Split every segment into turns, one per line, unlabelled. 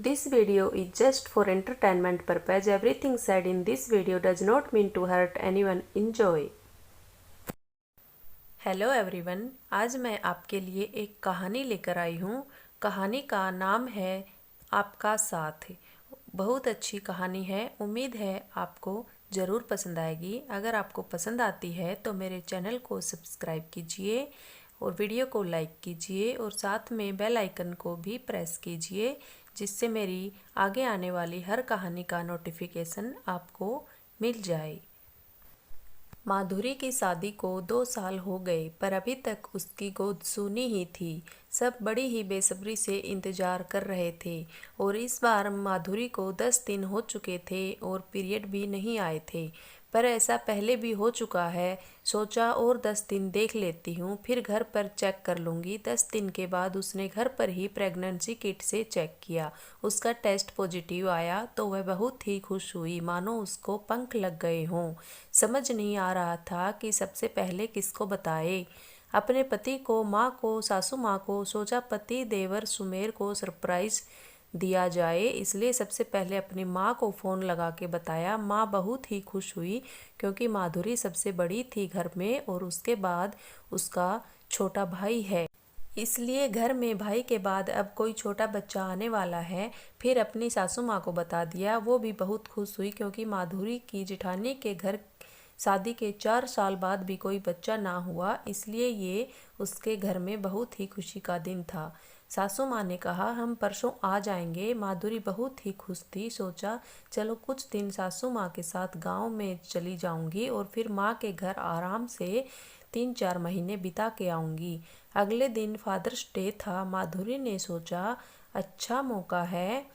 This video is just for entertainment purpose. Everything said in this video does not mean to hurt anyone. Enjoy. Hello everyone, आज मैं आपके लिए एक कहानी लेकर आई हूँ। कहानी का नाम है आपका साथ। बहुत अच्छी कहानी है। उम्मीद है आपको ज़रूर पसंद आएगी। अगर आपको पसंद आती है तो मेरे चैनल को सब्सक्राइब कीजिए और वीडियो को लाइक कीजिए और साथ में बेल आइकन को भी प्रेस कीजिए, जिससे मेरी आगे आने वाली हर कहानी का नोटिफिकेशन आपको मिल जाए। माधुरी की शादी को 2 साल हो गए, पर अभी तक उसकी गोद सूनी ही थी। सब बड़ी ही बेसब्री से इंतजार कर रहे थे और इस बार माधुरी को 10 दिन हो चुके थे और पीरियड भी नहीं आए थे। पर ऐसा पहले भी हो चुका है। सोचा और 10 दिन देख लेती हूँ, फिर घर पर चेक कर लूँगी। 10 दिन के बाद उसने घर पर ही प्रेगनेंसी किट से चेक किया। उसका टेस्ट पॉजिटिव आया तो वह बहुत ही खुश हुई, मानो उसको पंख लग गए हों। समझ नहीं आ रहा था कि सबसे पहले किसको बताए, अपने पति को, माँ को, सासू माँ को। सोचा पति देवर सुमेर को सरप्राइज दिया जाए, इसलिए सबसे पहले अपनी माँ को फ़ोन लगा के बताया। माँ बहुत ही खुश हुई क्योंकि माधुरी सबसे बड़ी थी घर में और उसके बाद उसका छोटा भाई है, इसलिए घर में भाई के बाद अब कोई छोटा बच्चा आने वाला है। फिर अपनी सासू माँ को बता दिया। वो भी बहुत खुश हुई क्योंकि माधुरी की जिठानी के घर शादी के 4 साल बाद भी कोई बच्चा ना हुआ, इसलिए ये उसके घर में बहुत ही खुशी का दिन था। सासू माँ ने कहा हम परसों आ जाएंगे। माधुरी बहुत ही खुश थी। सोचा चलो कुछ दिन सासू माँ के साथ गांव में चली जाऊंगी और फिर माँ के घर आराम से 3-4 महीने बिता के आऊंगी। अगले दिन फादर्स डे था। माधुरी ने सोचा अच्छा मौका है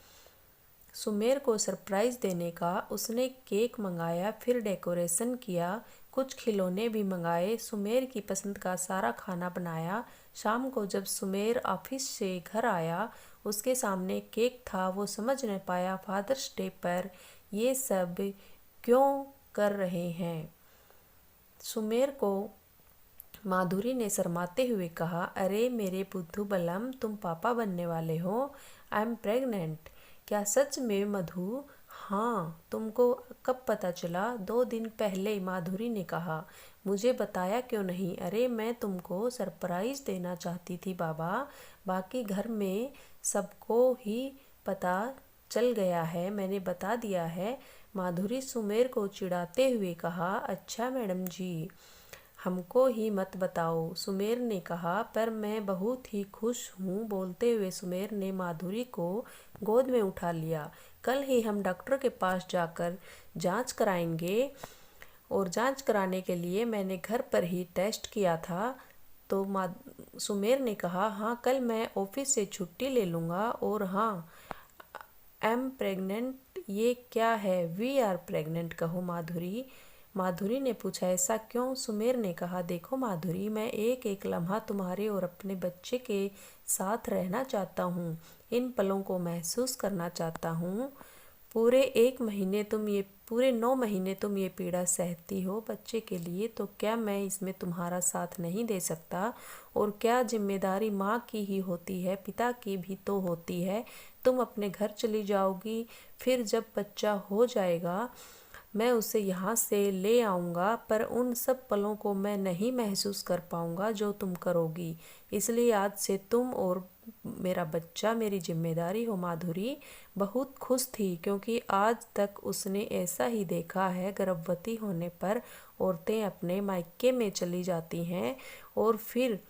सुमेर को सरप्राइज़ देने का। उसने केक मंगाया, फिर डेकोरेशन किया, कुछ खिलौने भी मंगाए, सुमेर की पसंद का सारा खाना बनाया। शाम को जब सुमेर ऑफिस से घर आया, उसके सामने केक था। वो समझ नहीं पाया फादर्स डे पर ये सब क्यों कर रहे हैं। सुमेर को माधुरी ने शर्माते हुए कहा, अरे मेरे बुद्धू बलम, तुम पापा बनने वाले हो। I am pregnant. क्या सच में मधु? हाँ, तुमको कब पता चला? 2 दिन पहले, माधुरी ने कहा। मुझे बताया क्यों नहीं? अरे मैं तुमको सरप्राइज देना चाहती थी बाबा। बाकी घर में सबको ही पता चल गया है, मैंने बता दिया है। माधुरी सुमेर को चिढ़ाते हुए कहा, अच्छा मैडम जी, हमको ही मत बताओ, सुमेर ने कहा। पर मैं बहुत ही खुश हूँ। बोलते हुए सुमेर ने माधुरी को गोद में उठा लिया। कल ही हम डॉक्टर के पास जाकर जांच कराएंगे और जांच कराने के लिए मैंने घर पर ही टेस्ट किया था। तो सुमेर ने कहा, हाँ कल मैं ऑफिस से छुट्टी ले लूँगा। और हाँ, एम प्रेग्नेंट ये क्या है? वी आर प्रेग्नेंट कहो माधुरी। माधुरी ने पूछा, ऐसा क्यों? सुमेर ने कहा, देखो माधुरी, मैं एक एक लम्हा तुम्हारे और अपने बच्चे के साथ रहना चाहता हूँ। इन पलों को महसूस करना चाहता हूँ। पूरे 9 महीने तुम ये पीड़ा सहती हो बच्चे के लिए, तो क्या मैं इसमें तुम्हारा साथ नहीं दे सकता? और क्या जिम्मेदारी माँ की ही होती है, पिता की भी तो होती है। तुम अपने घर चली जाओगी, फिर जब बच्चा हो जाएगा मैं उसे यहाँ से ले आऊँगा, पर उन सब पलों को मैं नहीं महसूस कर पाऊँगा जो तुम करोगी। इसलिए आज से तुम और मेरा बच्चा मेरी जिम्मेदारी हो। माधुरी बहुत खुश थी क्योंकि आज तक उसने ऐसा ही देखा है, गर्भवती होने पर औरतें अपने मायके में चली जाती हैं और फिर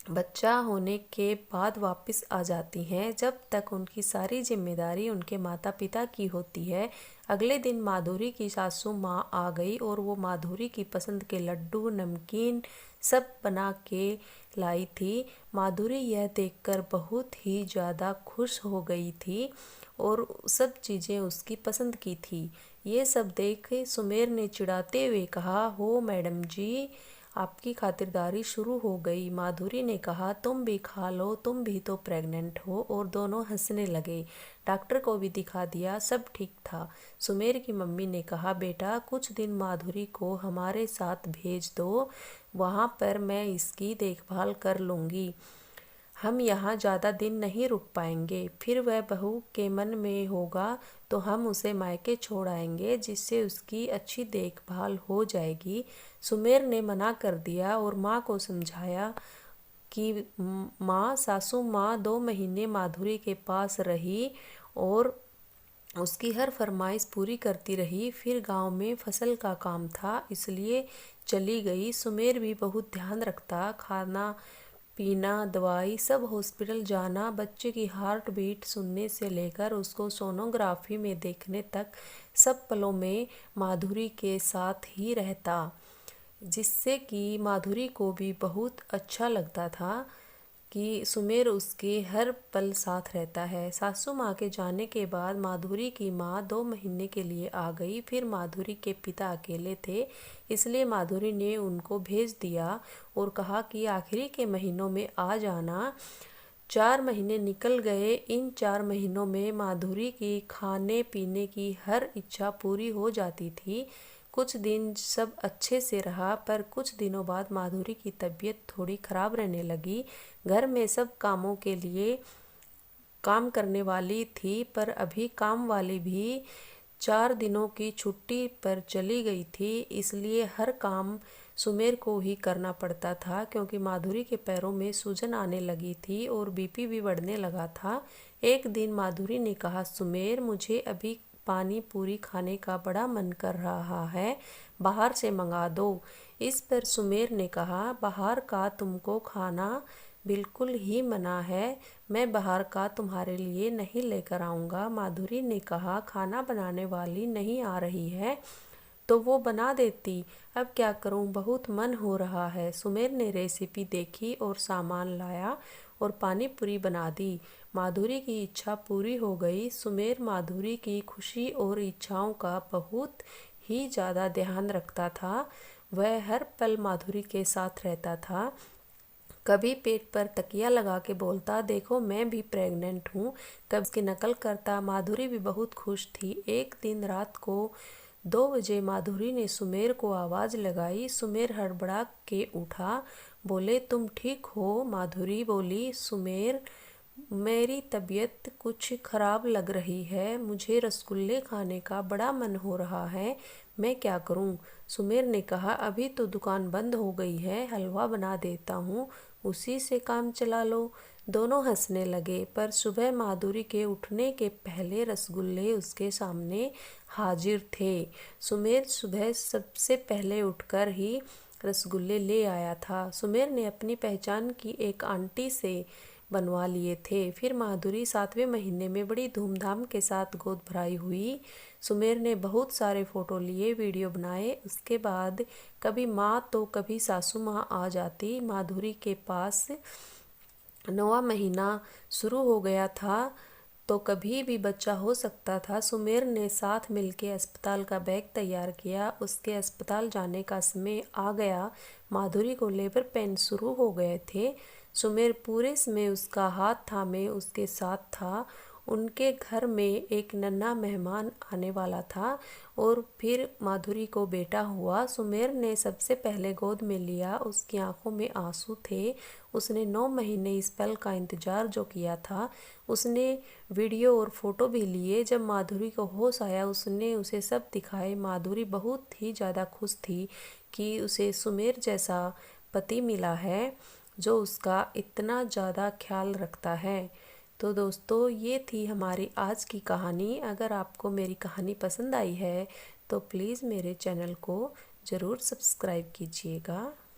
बच्चा होने के बाद वापस आ जाती हैं, जब तक उनकी सारी जिम्मेदारी उनके माता पिता की होती है। अगले दिन माधुरी की सासू माँ आ गई और वो माधुरी की पसंद के लड्डू, नमकीन सब बना के लाई थी। माधुरी यह देखकर बहुत ही ज़्यादा खुश हो गई थी और सब चीज़ें उसकी पसंद की थी। ये सब देख सुमेर ने चिढ़ाते हुए कहा, हो मैडम जी, आपकी खातिरदारी शुरू हो गई। माधुरी ने कहा, तुम भी खा लो, तुम भी तो प्रेग्नेंट हो। और दोनों हंसने लगे। डॉक्टर को भी दिखा दिया, सब ठीक था। सुमेर की मम्मी ने कहा, बेटा कुछ दिन माधुरी को हमारे साथ भेज दो, वहाँ पर मैं इसकी देखभाल कर लूँगी। हम यहाँ ज़्यादा दिन नहीं रुक पाएंगे, फिर वह बहू के मन में होगा तो हम उसे मायके छोड़ आएंगे, जिससे उसकी अच्छी देखभाल हो जाएगी। सुमेर ने मना कर दिया और माँ को समझाया कि माँ, सासू माँ 2 महीने माधुरी के पास रही और उसकी हर फरमाइश पूरी करती रही। फिर गांव में फसल का काम था, इसलिए चली गई। सुमेर भी बहुत ध्यान रखता, खाना पीना, दवाई सब, हॉस्पिटल जाना, बच्चे की हार्ट बीट सुनने से लेकर उसको सोनोग्राफी में देखने तक सब पलों में माधुरी के साथ ही रहता, जिससे कि माधुरी को भी बहुत अच्छा लगता था कि सुमेर उसके हर पल साथ रहता है। सासू माँ के जाने के बाद माधुरी की माँ 2 महीने के लिए आ गई। फिर माधुरी के पिता अकेले थे, इसलिए माधुरी ने उनको भेज दिया और कहा कि आखिरी के महीनों में आ जाना। 4 महीने निकल गए। इन 4 महीनों में माधुरी की खाने पीने की हर इच्छा पूरी हो जाती थी। कुछ दिन सब अच्छे से रहा, पर कुछ दिनों बाद माधुरी की तबीयत थोड़ी खराब रहने लगी। घर में सब कामों के लिए काम करने वाली थी, पर अभी काम वाली भी 4 दिनों की छुट्टी पर चली गई थी, इसलिए हर काम सुमेर को ही करना पड़ता था, क्योंकि माधुरी के पैरों में सूजन आने लगी थी और बीपी भी बढ़ने लगा था। एक दिन माधुरी ने कहा, सुमेर, मुझे अभी पानी पूरी खाने का बड़ा मन कर रहा है, बाहर से मंगा दो। इस पर सुमेर ने कहा, बाहर का तुमको खाना बिल्कुल ही मना है, मैं बाहर का तुम्हारे लिए नहीं लेकर आऊँगा। माधुरी ने कहा, खाना बनाने वाली नहीं आ रही है तो वो बना देती, अब क्या करूं, बहुत मन हो रहा है। सुमेर ने रेसिपी देखी और सामान लाया और पानी पूरी बना दी। माधुरी की इच्छा पूरी हो गई। सुमेर माधुरी की खुशी और इच्छाओं का बहुत ही ज़्यादा ध्यान रखता था। वह हर पल माधुरी के साथ रहता था। कभी पेट पर तकिया लगा के बोलता, देखो मैं भी प्रेग्नेंट हूँ, कभी उसकी नकल करता। माधुरी भी बहुत खुश थी। एक दिन रात को 2 बजे माधुरी ने सुमेर को आवाज़ लगाई। सुमेर हड़बड़ा के उठा, बोले, तुम ठीक हो? माधुरी बोली, सुमेर, मेरी तबीयत कुछ ख़राब लग रही है, मुझे रसगुल्ले खाने का बड़ा मन हो रहा है, मैं क्या करूं? सुमेर ने कहा, अभी तो दुकान बंद हो गई है, हलवा बना देता हूँ, उसी से काम चला लो। दोनों हंसने लगे, पर सुबह माधुरी के उठने के पहले रसगुल्ले उसके सामने हाजिर थे। सुमेर सुबह सबसे पहले उठकर ही रसगुल्ले ले आया था। सुमेर ने अपनी पहचान की एक आंटी से बनवा लिए थे। फिर माधुरी 7वें महीने में बड़ी धूमधाम के साथ गोद भराई हुई। सुमेर ने बहुत सारे फ़ोटो लिए, वीडियो बनाए। उसके बाद कभी माँ तो कभी सासू माँ आ जाती। माधुरी के पास 9वां महीना शुरू हो गया था, तो कभी भी बच्चा हो सकता था। सुमेर ने साथ मिलके अस्पताल का बैग तैयार किया। उसके अस्पताल जाने का समय आ गया। माधुरी को लेबर पेन शुरू हो गए थे। सुमेर पूरे समय उसका हाथ थामे उसके साथ था। उनके घर में एक नन्हा मेहमान आने वाला था और फिर माधुरी को बेटा हुआ। सुमेर ने सबसे पहले गोद में लिया। उसकी आंखों में आंसू थे। उसने 9 महीने इस पल का इंतज़ार जो किया था। उसने वीडियो और फोटो भी लिए। जब माधुरी को होश आया, उसने उसे सब दिखाए। माधुरी बहुत ही ज़्यादा खुश थी कि उसे सुमेर जैसा पति मिला है जो उसका इतना ज़्यादा ख्याल रखता है। तो दोस्तों, ये थी हमारी आज की कहानी। अगर आपको मेरी कहानी पसंद आई है तो प्लीज़ मेरे चैनल को ज़रूर सब्सक्राइब कीजिएगा।